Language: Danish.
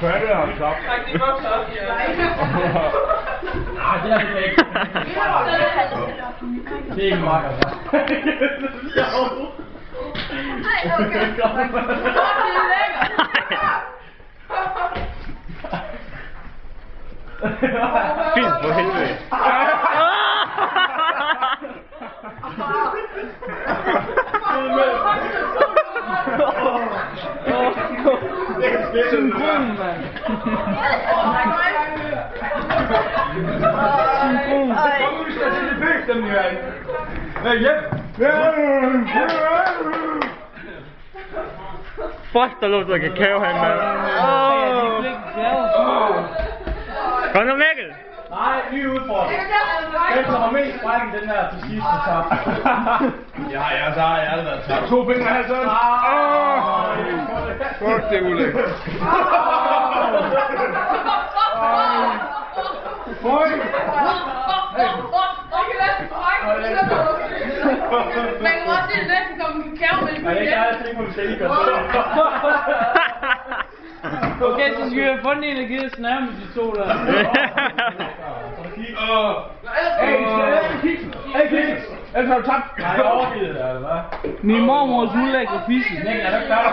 Hvad er det, han så? Nej, det er det ikke. Det er ikke meget, altså. Nej, okay. Det er lækkert. Fint for helvede. Synkron, mand. Synkron. Kom nu, vi skal til det bøgstemning, mand. Hvad, hjem? Fuck, der lugter kakao her, mand. Kom nu, Mikkel. Nej, ny udfordring. Hvem kommer mest brækken den her til sidst og tabt? Så har jeg aldrig været tabt. 2 fingre her, sådan. Fuck, det er ulækkert. Man kan også se, at næsten kommer kakao-mælk. Nej, det er jeg tænkt på, at det ikke gør. Okay, så skal vi have fundet en, der giver os nærmest de to der. Hey, Kiks! Ellers har du tabt. Nej, jeg har overgivet det, eller hvad? Min mormors ulækre fisse. Nej, er du ikke færdig?